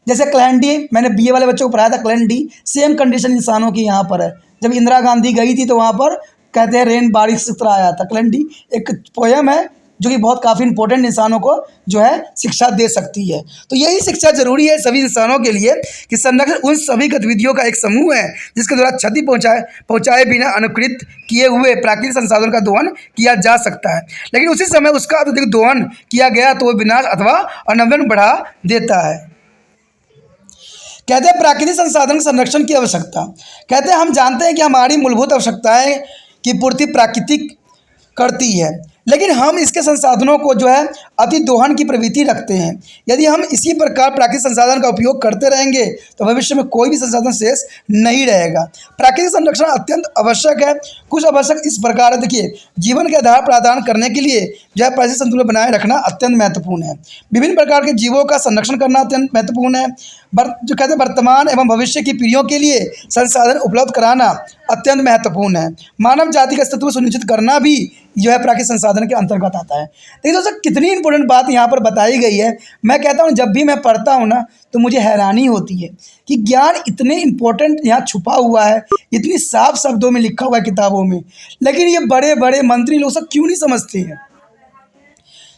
जैसे क्लैंडी, मैंने बीए वाले बच्चों को पढ़ाया था, क्लैंडी सेम कंडीशन इंसानों की यहाँ पर है। जब इंदिरा गांधी गई थी तो वहाँ पर कहते हैं रेन बारिश की तरह आया था। क्लैंडी एक पोयम है जो कि बहुत काफ़ी इंपॉर्टेंट इंसानों को जो है शिक्षा दे सकती है। तो यही शिक्षा जरूरी है सभी इंसानों के लिए कि संरक्षण उन सभी गतिविधियों का एक समूह है जिसके द्वारा क्षति पहुँचाए बिना अनुकृत किए हुए प्राकृतिक संसाधन का दोहन किया जा सकता है, लेकिन उसी समय उसका अत्यधिक दोहन किया गया तो वह विनाश अथवा अनवन बढ़ा देता है। कहते हैं प्राकृतिक संसाधन के संरक्षण की आवश्यकता। कहते हैं हम जानते हैं कि हमारी मूलभूत आवश्यकताएं की पूर्ति प्राकृतिक करती है, लेकिन हम इसके संसाधनों को जो है अति दोहन की प्रवृत्ति रखते हैं। यदि हम इसी प्रकार प्राकृतिक संसाधन का उपयोग करते रहेंगे तो भविष्य में कोई भी संसाधन शेष नहीं रहेगा। प्राकृतिक संरक्षण अत्यंत आवश्यक है। कुछ आवश्यक इस प्रकार है, देखिए, जीवन के आधार प्रदान करने के लिए जो है परिस्थिति संतुलन बनाए रखना अत्यंत महत्वपूर्ण है। विभिन्न प्रकार के जीवों का संरक्षण करना अत्यंत महत्वपूर्ण है। जो कहते हैं वर्तमान एवं भविष्य की पीढ़ियों के लिए संसाधन उपलब्ध कराना अत्यंत महत्वपूर्ण है। मानव जाति का अस्तित्व सुनिश्चित करना भी जो है प्राकृतिक संसाधन के अंतर्गत आता है। देखिए दोस्तों कितनी इंपॉर्टेंट बात यहाँ पर बताई गई है। मैं कहता हूँ जब भी मैं पढ़ता हूँ ना तो मुझे हैरानी होती है कि ज्ञान इतने इंपॉर्टेंट यहाँ छुपा हुआ है, इतनी साफ शब्दों में लिखा हुआ है किताबों में, लेकिन ये बड़े बड़े मंत्री लोग सब क्यों नहीं समझते हैं।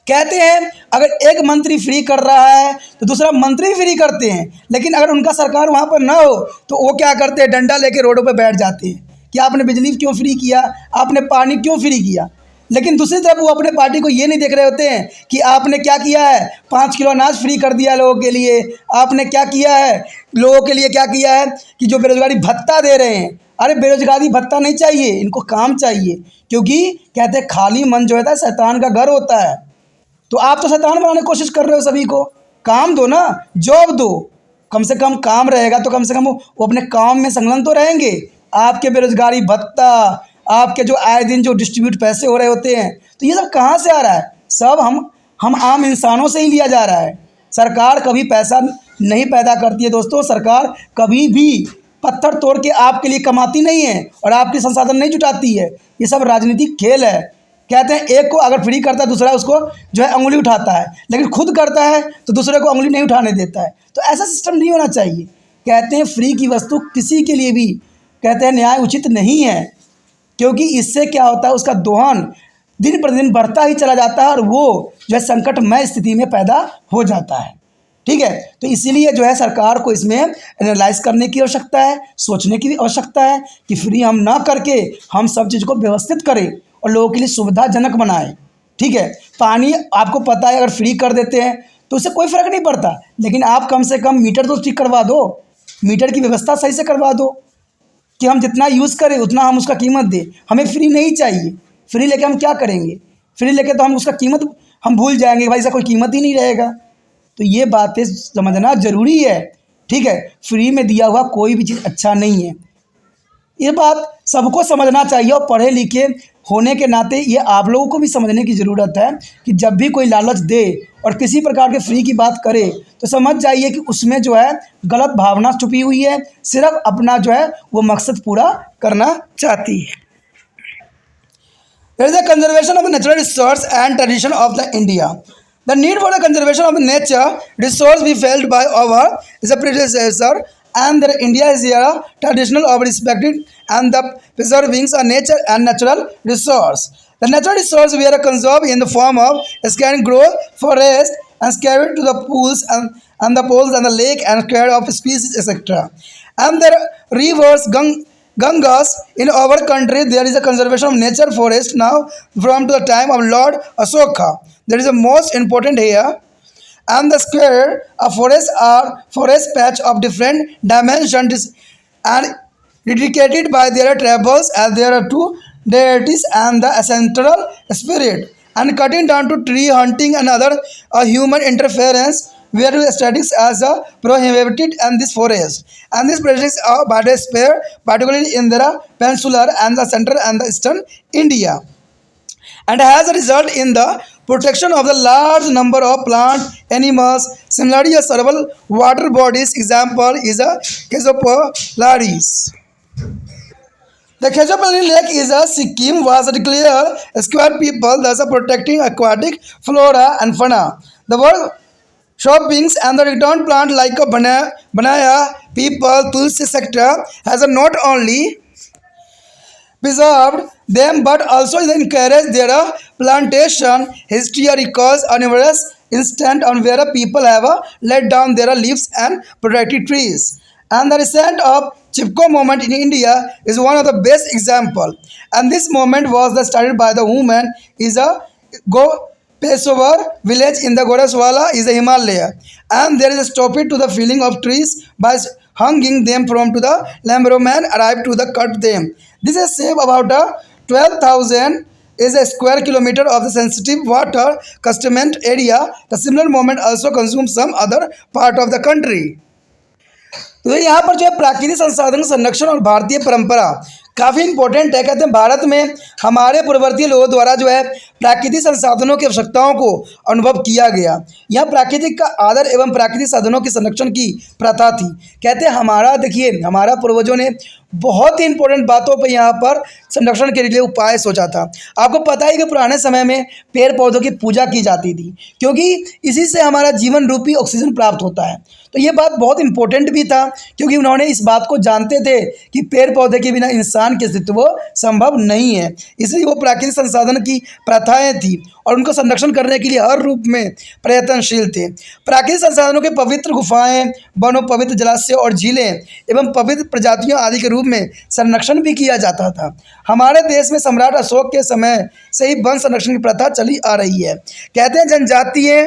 कहते हैं अगर एक मंत्री फ्री कर रहा है तो दूसरा मंत्री फ्री करते हैं, लेकिन अगर उनका सरकार वहाँ पर ना हो तो वो क्या करते हैं, डंडा लेके रोडों पर बैठ जाते हैं कि आपने बिजली क्यों फ्री किया, आपने पानी क्यों फ्री किया। लेकिन दूसरी तरफ वो अपने पार्टी को ये नहीं देख रहे होते हैं कि आपने क्या किया है, 5 किलो अनाज फ्री कर दिया लोगों के लिए, आपने क्या किया है लोगों के लिए, क्या किया है कि जो बेरोजगारी भत्ता दे रहे हैं। अरे बेरोजगारी भत्ता नहीं चाहिए, इनको काम चाहिए, क्योंकि कहते हैं खाली मन जो है शैतान का घर होता है। तो आप तो शैतान बनाने की कोशिश कर रहे हो सभी को। काम दो ना, जॉब दो, कम से कम काम रहेगा तो कम से कम वो अपने काम में संलग्न तो रहेंगे। आपके बेरोजगारी भत्ता, आपके जो आए दिन जो डिस्ट्रीब्यूट पैसे हो रहे होते हैं, तो ये सब कहाँ से आ रहा है? सब हम आम इंसानों से ही लिया जा रहा है। सरकार कभी पैसा नहीं पैदा करती है। दोस्तों, सरकार कभी भी पत्थर तोड़ के आपके लिए कमाती नहीं है और आपके संसाधन नहीं जुटाती है। ये सब राजनीतिक खेल है। कहते हैं एक को अगर फ्री करता है दूसरा उसको जो है अंगुली उठाता है, लेकिन खुद करता है तो दूसरे को अंगुली नहीं उठाने देता है। तो ऐसा सिस्टम नहीं होना चाहिए। कहते हैं फ्री की वस्तु किसी के लिए भी कहते हैं न्याय उचित नहीं है, क्योंकि इससे क्या होता है, उसका दोहन दिन प्रतिदिन बढ़ता ही चला जाता है और वो जो है संकटमय स्थिति में पैदा हो जाता है। ठीक है, तो इसीलिए जो है सरकार को इसमें एनालाइज करने की आवश्यकता है, सोचने की भी आवश्यकता है कि फ्री हम ना करके हम सब चीज़ को व्यवस्थित करें और लोगों के लिए सुविधाजनक बनाएं। ठीक है, पानी आपको पता है अगर फ्री कर देते हैं तो उससे कोई फ़र्क नहीं पड़ता, लेकिन आप कम से कम मीटर तो ठीक करवा दो, मीटर की व्यवस्था सही से करवा दो कि हम जितना यूज़ करें उतना हम उसका कीमत दें। हमें फ्री नहीं चाहिए। फ्री लेके हम क्या करेंगे? फ्री लेके तो हम उसका कीमत हम भूल जाएंगे, भाई इसका कोई कीमत ही नहीं रहेगा। तो ये बातें समझना ज़रूरी है। ठीक है, फ्री में दिया हुआ कोई भी चीज़ अच्छा नहीं है। ये बात सबको समझना चाहिए और पढ़े लिखे होने के नाते ये आप लोगों को भी समझने की ज़रूरत है कि जब भी कोई लालच दे और किसी प्रकार के फ्री की बात करे तो समझ जाइए कि उसमें जो है गलत भावना छुपी हुई है, सिर्फ अपना जो है वो मकसद पूरा करना चाहती है। There is a conservation of the natural resource and tradition of the India. The need for the conservation of the nature resource we felt by our is a predecessor, and the India is here traditional of respecting and the preserving a nature and natural resource. The natural resource we are conserved in the form of scan grow forest and scattered to the pools and the poles and the lake and scared of species etc. And the rivers Gangas in our country there is a conservation of nature forest now from the time of Lord Ashoka. That is the most important here. And the square of forests are forest patch of different dimensions and dedicated by their tribals as there are two deities and the central spirit, and cutting down to tree hunting and other human interference where statics as a prohibited and this forest and these projects are biosphere particularly in the peninsular and the central and the eastern India, and has a result in the protection of the large number of plant animals. Similarly, a several water bodies example is a Chrysopolis. The Chrysopolis lake is a Sikkim was declared square people thus protecting aquatic flora and fauna. The word shoppings and the return plant like a banana, people, tulsi sector has a not only preserved them but also encouraged their plantation history recalls a numerous instant on where people have laid down their leaves and protected trees. And the recent of Chipko movement in India is one of the best example. And this movement was started by the woman is a go Peshawar village in the Goraswala is a Himalaya, and there is a stoppage to the felling of trees by hanging them from to the lumberman arrived to the cut them. This is save about a 12,000 is a square kilometer of the sensitive water catchment area. The similar moment also consumes some other part of the country. तो यहाँ पर जो है प्राकृतिक संसाधन संरक्षण और भारतीय परंपरा काफ़ी इंपॉर्टेंट है। कहते हैं भारत में हमारे पूर्ववर्ती लोगों द्वारा जो है प्राकृतिक संसाधनों की आवश्यकताओं को अनुभव किया गया। यह प्राकृतिक का आदर एवं प्राकृतिक साधनों के संरक्षण की प्रथा थी। कहते हैं हमारा देखिए हमारा पूर्वजों ने बहुत ही इंपॉर्टेंट बातों पर यहाँ पर संरक्षण के लिए उपाय सोचा था। आपको पता है कि पुराने समय में पेड़ पौधों की पूजा की जाती थी, क्योंकि इसी से हमारा जीवन रूपी ऑक्सीजन प्राप्त होता है। तो ये बात बहुत इंपॉर्टेंट भी था, क्योंकि उन्होंने इस बात को जानते थे कि पेड़ पौधे के बिना इंसान के अस्तित्व संभव नहीं है। इसलिए वो प्राकृतिक संसाधन की प्रथाएं थी और उनको संरक्षण करने के लिए हर रूप में प्रयत्नशील थे। प्राकृतिक संसाधनों के पवित्र गुफाएं, वनों, पवित्र जलाशय और झीलें एवं पवित्र प्रजातियों आदि के रूप में संरक्षण भी किया जाता था। हमारे देश में सम्राट अशोक के समय से ही वन संरक्षण की प्रथा चली आ रही है। कहते हैं जनजातीय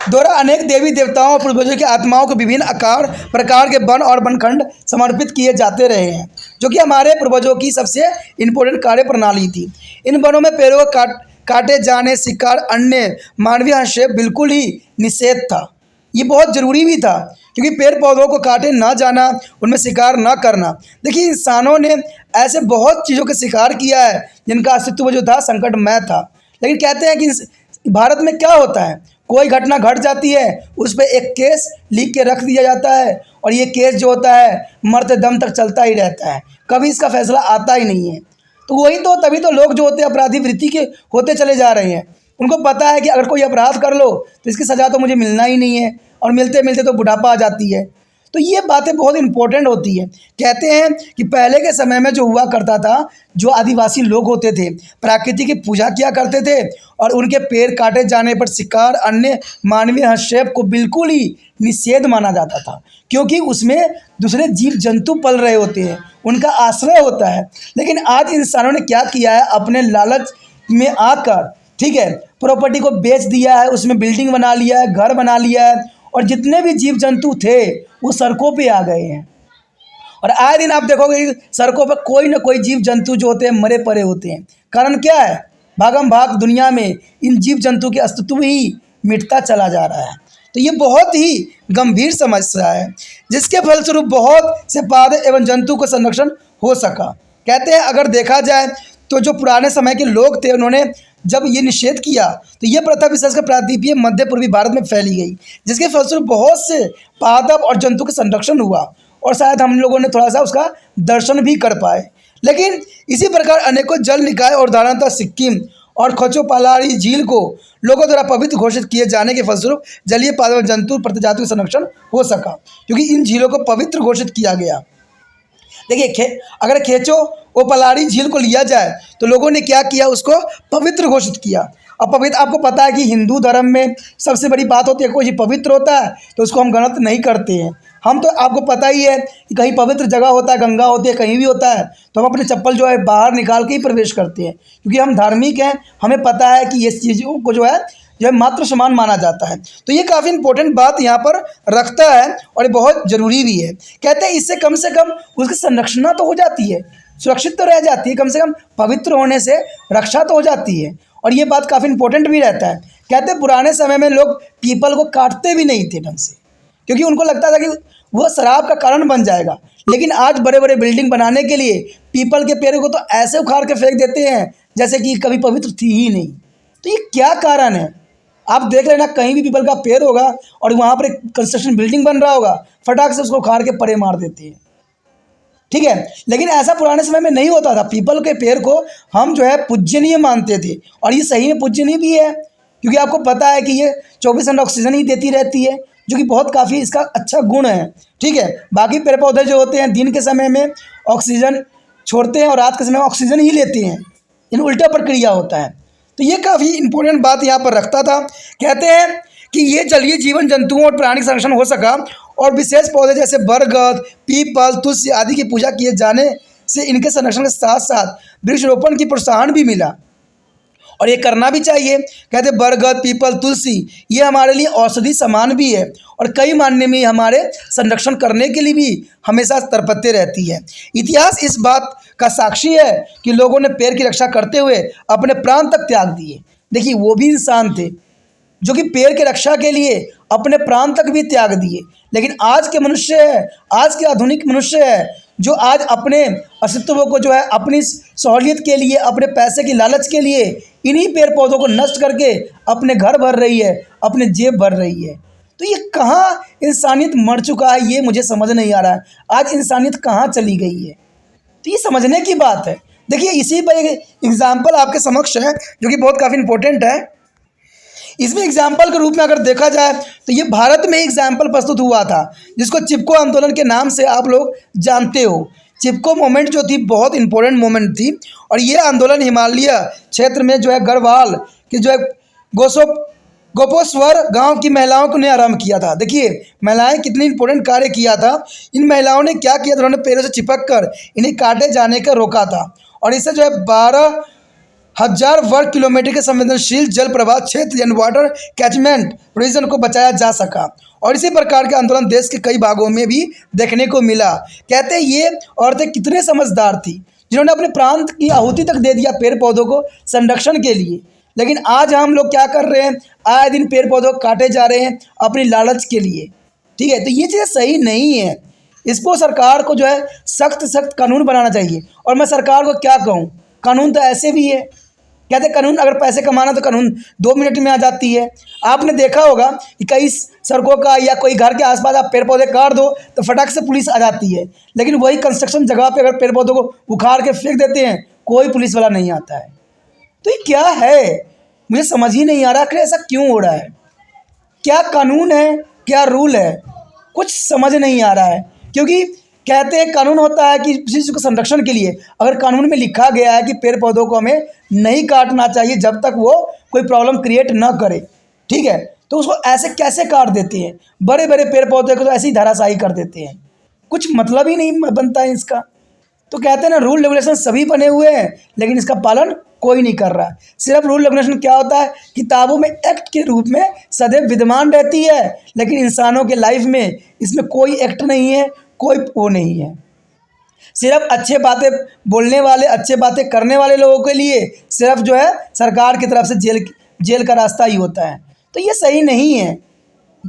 द्वारा अनेक देवी देवताओं और पूर्वजों की आत्माओं को विभिन्न आकार प्रकार के वन और वनखंड समर्पित किए जाते रहे हैं, जो कि हमारे पूर्वजों की सबसे इम्पोर्टेंट कार्य प्रणाली थी। इन वनों में पेड़ों को काटे जाने, शिकार, अन्य मानवीय हस्तक्षेप बिल्कुल ही निषेध था। ये बहुत ज़रूरी भी था, क्योंकि पेड़ पौधों को काटे ना जाना, उनमें शिकार ना करना। देखिए इंसानों ने ऐसे बहुत चीज़ों का शिकार किया है जिनका अस्तित्व जो था संकटमय था। लेकिन कहते हैं कि भारत में क्या होता है, कोई घटना घट जाती है, उस पर एक केस लिख के रख दिया जाता है और ये केस जो होता है मरते दम तक चलता ही रहता है, कभी इसका फैसला आता ही नहीं है। तो वही तो, तभी तो लोग जो होते हैं अपराधी वृत्ति के होते चले जा रहे हैं। उनको पता है कि अगर कोई अपराध कर लो तो इसकी सज़ा तो मुझे मिलना ही नहीं है, और मिलते मिलते तो बुढ़ापा आ जाती है। तो ये बातें बहुत इंपॉर्टेंट होती है। कहते हैं कि पहले के समय में जो हुआ करता था, जो आदिवासी लोग होते थे प्रकृति की पूजा किया करते थे, और उनके पैर काटे जाने पर शिकार अन्य मानवीय हस्तक्षेप को बिल्कुल ही निषेध माना जाता था, क्योंकि उसमें दूसरे जीव जंतु पल रहे होते हैं, उनका आश्रय होता है। लेकिन आज इंसानों ने क्या किया है, अपने लालच में आकर, ठीक है, प्रॉपर्टी को बेच दिया है, उसमें बिल्डिंग बना लिया है, घर बना लिया है, और जितने भी जीव जंतु थे वो सड़कों पे आ गए हैं। और आए दिन आप देखोगे सड़कों पर कोई ना कोई जीव जंतु जो होते हैं मरे पड़े होते हैं। कारण क्या है, भागम भाग दुनिया में इन जीव जंतु के अस्तित्व ही मिटता चला जा रहा है। तो ये बहुत ही गंभीर समस्या है, जिसके फलस्वरूप बहुत से पौधे एवं जंतु को संरक्षण हो सका। कहते हैं अगर देखा जाए तो जो पुराने समय के लोग थे, उन्होंने जब ये निषेध किया तो ये प्रथा विशेषकर प्रायद्वीपीय मध्य पूर्वी भारत में फैली गई, जिसके फलस्वरूप बहुत से पादप और जंतु का संरक्षण हुआ, और शायद हम लोगों ने थोड़ा सा उसका दर्शन भी कर पाए। लेकिन इसी प्रकार अनेकों जल निकाय और उदाहरणतः सिक्किम और खोचोपालारी झील को लोगों द्वारा पवित्र घोषित किए जाने के फलस्वरूप जलीय पादप जंतु प्रजातियों का संरक्षण हो सका, क्योंकि इन झीलों को पवित्र घोषित किया गया। देखिए अगर खेचो वो पलारी झील को लिया जाए तो लोगों ने क्या किया, उसको पवित्र घोषित किया। अब पवित्र, आपको पता है कि हिंदू धर्म में सबसे बड़ी बात होती है, कोई चीज़ पवित्र होता है तो उसको हम गलत नहीं करते हैं। हम तो, आपको पता ही है कि कहीं पवित्र जगह होता है, गंगा होती है, कहीं भी होता है, तो हम अपने चप्पल जो है बाहर निकाल के ही प्रवेश करते हैं, क्योंकि हम धार्मिक हैं, हमें पता है कि ये चीज़ों को जो है मात्र समान माना जाता है। तो ये काफ़ी इंपॉर्टेंट बात यहाँ पर रखता है और ये बहुत ज़रूरी भी है। कहते हैं इससे कम से कम उसकी संरक्षण तो हो जाती है, सुरक्षित तो रह जाती है, कम से कम पवित्र होने से रक्षा तो हो जाती है, और ये बात काफ़ी इंपॉर्टेंट भी रहता है। कहते हैं पुराने समय में लोग पीपल को काटते भी नहीं थे ढंग से, क्योंकि उनको लगता था कि वह शराब का कारण बन जाएगा। लेकिन आज बड़े बड़े बिल्डिंग बनाने के लिए पीपल के पेड़ को तो ऐसे उखाड़ के फेंक देते हैं जैसे कि कभी पवित्र थी ही नहीं। तो ये क्या कारण है, आप देख लेना, कहीं भी पीपल का पेड़ होगा और वहाँ पर एक कंस्ट्रक्शन बिल्डिंग बन रहा होगा, फटाक से उसको उखाड़ के परे मार देते हैं, ठीक है। लेकिन ऐसा पुराने समय में नहीं होता था। पीपल के पेड़ को हम जो है पूजनीय मानते थे, और ये सही में पूजनीय भी है, क्योंकि आपको पता है कि ये 24 घंटा ऑक्सीजन ही देती रहती है, जो कि बहुत काफ़ी इसका अच्छा गुण है, ठीक है। बाकी पेड़ पौधे जो होते हैं दिन के समय में ऑक्सीजन छोड़ते हैं और रात के समय में ऑक्सीजन ही लेते हैं, इन उल्टा प्रक्रिया होता है। तो ये काफ़ी इंपॉर्टेंट बात यहाँ पर रखता था। कहते हैं कि ये जलीय जीवन जंतुओं और प्राणी संरक्षण हो सका, और विशेष पौधे जैसे बरगद, पीपल, तुलसी आदि की पूजा किए जाने से इनके संरक्षण के साथ साथ वृक्षारोपण की प्रोत्साहन भी मिला, और ये करना भी चाहिए। कहते बरगद, पीपल, तुलसी ये हमारे लिए औषधि समान भी है, और कई मायने में हमारे संरक्षण करने के लिए भी हमेशा तत्परते रहती है। इतिहास इस बात का साक्षी है कि लोगों ने पेड़ की रक्षा करते हुए अपने प्राण तक त्याग दिए। देखिए वो भी इंसान थे जो कि पेड़ की रक्षा के लिए अपने प्राण तक भी त्याग दिए। लेकिन आज के मनुष्य है, आज के आधुनिक मनुष्य है, जो आज अपने अस्तित्व को जो है अपनी सहूलियत के लिए, अपने पैसे की लालच के लिए इन्हीं पेड़ पौधों को नष्ट करके अपने घर भर रही है, अपने जेब भर रही है। तो ये कहाँ इंसानियत मर चुका है, ये मुझे समझ नहीं आ रहा है। आज इंसानियत कहाँ चली गई है, तो ये समझने की बात है। देखिए इसी पर एक एग्जाम्पल आपके समक्ष है जो कि बहुत काफ़ी इंपॉर्टेंट है। इसमें एग्जाम्पल के रूप में अगर देखा जाए तो ये भारत में एग्जाम्पल प्रस्तुत हुआ था, जिसको चिपको आंदोलन के नाम से आप लोग जानते हो। चिपको मूवमेंट जो थी बहुत इंपॉर्टेंट मूवमेंट थी, और ये आंदोलन हिमालय क्षेत्र में जो है गढ़वाल की जो है गोपोश्वर गांव की महिलाओं ने आरंभ किया था। देखिए महिलाएं कितनी इंपॉर्टेंट कार्य किया था। इन महिलाओं ने क्या किया था, उन्होंने पेड़ों से चिपक कर इन्हें काटे जाने का रोका था, और इससे जो है 12,000 वर्ग किलोमीटर के संवेदनशील जल प्रवाह क्षेत्र यानी वाटर कैचमेंट रीजन को बचाया जा सका। और इसी प्रकार के आंदोलन देश के कई भागों में भी देखने को मिला। कहते हैं ये औरतें कितने समझदार थी, जिन्होंने अपने प्राण की आहुति तक दे दिया पेड़ पौधों को संरक्षण के लिए। लेकिन आज हम लोग क्या कर रहे हैं, आए दिन पेड़ पौधों काटे जा रहे हैं अपनी लालच के लिए, ठीक है। तो ये चीज़ सही नहीं है, इसको सरकार को जो है सख्त कानून बनाना चाहिए। और मैं सरकार को क्या कहूँ, कानून तो ऐसे भी है, कहते हैं कानून अगर पैसे कमाना तो कानून 2 मिनट में आ जाती है। आपने देखा होगा कि कई सड़कों का या कोई घर के आसपास आप पेड़ पौधे काट दो तो फटाक से पुलिस आ जाती है, लेकिन वही कंस्ट्रक्शन जगह पे अगर पेड़ पौधों को उखाड़ के फेंक देते हैं कोई पुलिस वाला नहीं आता है। तो ये क्या है, मुझे समझ ही नहीं आ रहा कि ऐसा क्यों हो रहा है। क्या कानून है, क्या रूल है, कुछ समझ नहीं आ रहा है। क्योंकि कहते हैं कानून होता है कि किसी चीज़ के संरक्षण के लिए। अगर कानून में लिखा गया है कि पेड़ पौधों को हमें नहीं काटना चाहिए जब तक वो कोई प्रॉब्लम क्रिएट ना करे, ठीक है, तो उसको ऐसे कैसे काट देते हैं? बड़े बड़े पेड़ पौधे को तो ऐसे ही धराशायी कर देते हैं, कुछ मतलब ही नहीं बनता है इसका। तो कहते हैं ना, रूल रेगुलेशन सभी बने हुए हैं लेकिन इसका पालन कोई नहीं कर रहा है। सिर्फ रूल रेगुलेशन क्या होता है, किताबों में एक्ट के रूप में सदैव विद्यमान रहती है, लेकिन इंसानों के लाइफ में इसमें कोई एक्ट नहीं है, कोई वो नहीं है। सिर्फ अच्छे बातें बोलने वाले, अच्छे बातें करने वाले लोगों के लिए सिर्फ जो है सरकार की तरफ से जेल का रास्ता ही होता है। तो ये सही नहीं है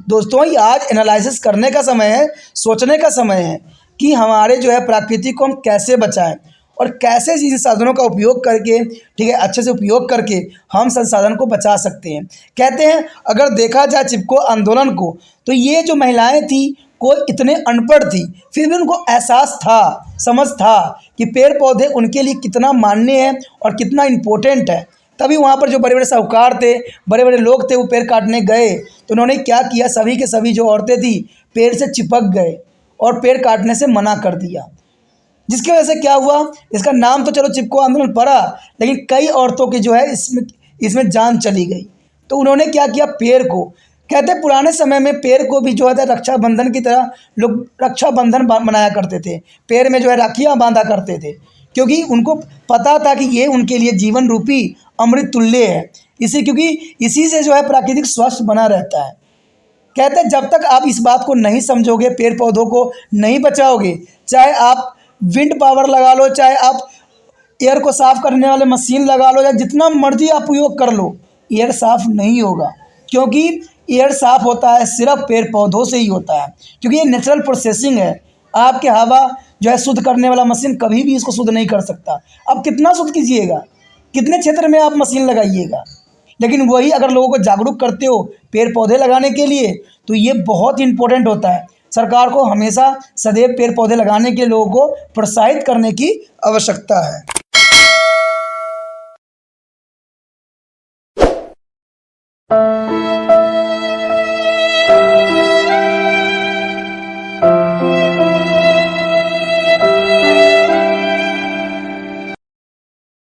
दोस्तों। ये आज एनालिसिस करने का समय है, सोचने का समय है कि हमारे जो है प्रकृति को हम कैसे बचाएं और कैसे इन संसाधनों का उपयोग करके, ठीक है, अच्छे से उपयोग करके हम संसाधन को बचा सकते हैं। कहते हैं अगर देखा जाए चिपको आंदोलन को, तो ये जो महिलाएं थी कोई इतने अनपढ़ थी, फिर भी उनको एहसास था, समझ था कि पेड़ पौधे उनके लिए कितना मान्य है और कितना इम्पोर्टेंट है। तभी वहाँ पर जो बड़े बड़े साहूकार थे, बड़े बड़े लोग थे, वो पेड़ काटने गए तो उन्होंने क्या किया, सभी के सभी जो औरतें थी पेड़ से चिपक गए और पेड़ काटने से मना कर दिया। जिसकी वजह से क्या हुआ, इसका नाम तो चलो चिपको आंदोलन पड़ा, लेकिन कई औरतों की जो है इसमें जान चली गई। तो उन्होंने क्या किया, पेड़ को, कहते हैं पुराने समय में पेड़ को भी जो है रक्षाबंधन की तरह लोग रक्षाबंधन मनाया करते थे। पेड़ में जो है राखियाँ बांधा करते थे, क्योंकि उनको पता था कि ये उनके लिए जीवन रूपी अमृत तुल्य है। क्योंकि इसी से जो है प्राकृतिक स्वास्थ्य बना रहता है। कहते हैं जब तक आप इस बात को नहीं समझोगे, पेड़ पौधों को नहीं बचाओगे, चाहे आप विंड पावर लगा लो, चाहे आप एयर को साफ़ करने वाले मशीन लगा लो, या जितना मर्जी आप उपयोग कर लो, एयर साफ़ नहीं होगा। क्योंकि एयर साफ़ होता है सिर्फ पेड़ पौधों से ही होता है, क्योंकि ये नेचुरल प्रोसेसिंग है। आपके हवा जो है शुद्ध करने वाला मशीन कभी भी इसको शुद्ध नहीं कर सकता। आप कितना शुद्ध कीजिएगा, कितने क्षेत्र में आप मशीन लगाइएगा, लेकिन वही अगर लोगों को जागरूक करते हो पेड़ पौधे लगाने के लिए, तो ये बहुत इंपॉर्टेंट होता है। सरकार को हमेशा सदैव पेड़ पौधे लगाने के लोगों को प्रोत्साहित करने की आवश्यकता है।